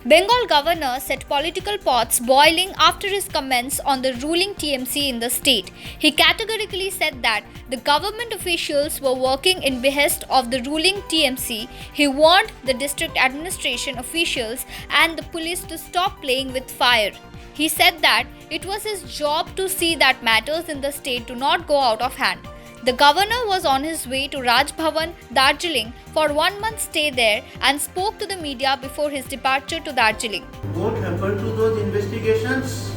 Bengal governor set political pots boiling after his comments on the ruling TMC in the state. He categorically said that the government officials were working in behest of the ruling TMC. He warned the district administration officials and the police to stop playing with fire. He said that it was his job to see that matters in the state do not go out of hand. The governor was on his way to Raj Bhavan, Darjeeling for 1 month stay there and spoke to the media before his departure to Darjeeling. What happened to those investigations?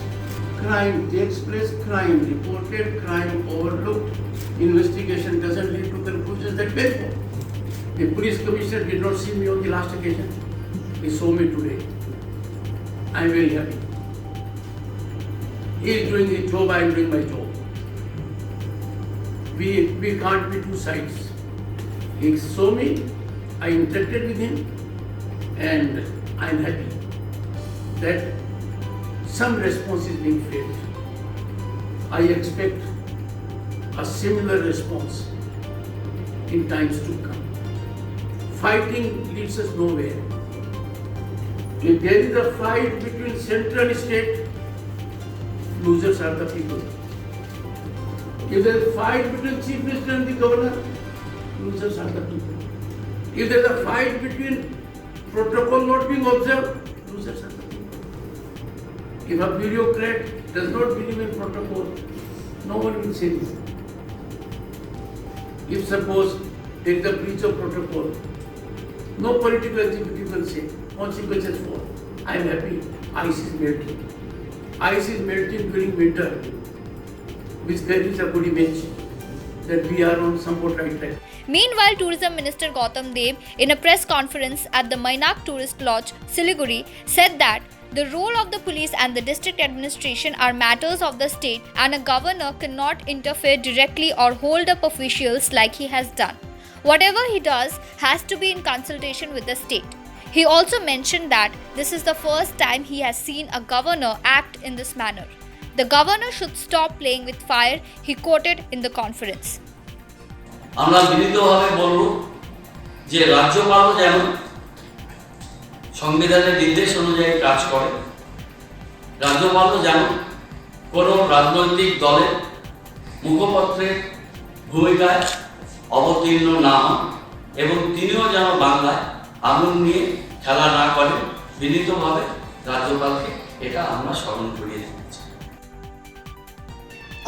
Crime takes place, crime reported, crime overlooked. Investigation doesn't lead to conclusions that therefore. The police commissioner did not see me on the last occasion. He saw me today. I am very happy. He is doing his job, I am doing my job. We can't be two sides. He saw me, I interacted with him, and I am happy that some response is being felt. I expect a similar response in times to come. Fighting leads us nowhere. If there is a fight between central state, losers are the people. If there is a fight between Chief Minister and the Governor, losers are the people. If there is a fight between protocol not being observed, losers are the people. If a bureaucrat does not believe in protocol, no one will say this. If suppose there is a breach of protocol, no political executive will say, consequences fall. I am happy, ice is melting. Ice is melting during winter, which carries a good image that we are on somewhat right track. Meanwhile, Tourism Minister Gautam Dev, in a press conference at the Mainak Tourist Lodge, Siliguri, said that the role of the police and the district administration are matters of the state and a governor cannot interfere directly or hold up officials like he has done. Whatever he does has to be in consultation with the state. He also mentioned that this is the first time he has seen a governor act in this manner. The governor should stop playing with fire, he quoted in the conference. আমরা বিনীতভাবে বলবো যে রাজ্যপালও যেন সংবিধানের নির্দেশ অনুযায়ী কাজ করে, রাজ্যপালও যেন কোনো রাজনৈতিক দলের মুখপত্রের ভূমিকায় অবতীর্ণ না হন এবং তিনিও যেন বাংলায় আগুন নিয়ে খেলা না করেন, বিনীতভাবে রাজ্যপালকে এটা আমরা স্মরণ করিয়ে দিচ্ছি।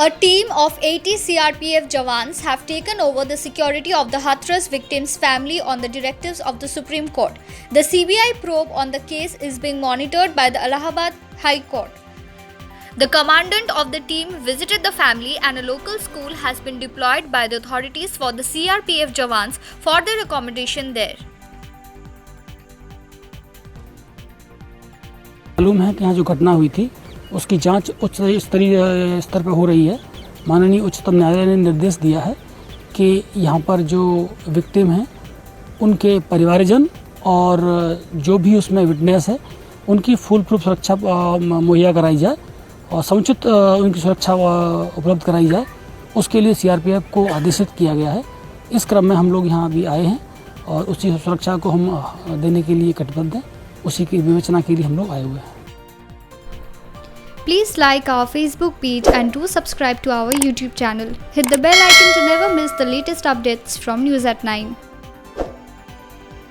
A team of 80 CRPF Jawans have taken over the security of the Hathras victims' family on the directives of the Supreme Court. The CBI probe on the case is being monitored by the Allahabad High Court. The commandant of the team visited the family and a local school has been deployed by the authorities for the CRPF Jawans for their accommodation there. मालूम है कि यहाँ जो घटना हुई थी उसकी जांच उच्च स्तरीय स्तर पर हो रही है। माननीय उच्चतम न्यायालय ने निर्देश दिया है कि यहाँ पर जो विक्टिम हैं उनके परिवारजन और जो भी उसमें विटनेस है उनकी फुल प्रूफ सुरक्षा मुहैया कराई जाए और समुचित उनकी सुरक्षा उपलब्ध कराई जाए। उसके लिए सीआरपीएफ को आदेशित किया गया है। इस क्रम में हम लोग यहाँ अभी आए हैं और उसी सुरक्षा को हम देने के लिए कटिबद्ध हैं। उसी की विवेचना के लिए हम लोग आए हुए हैं। Please like our Facebook page and do subscribe to our YouTube channel. Hit the bell icon to never miss the latest updates from News at 9.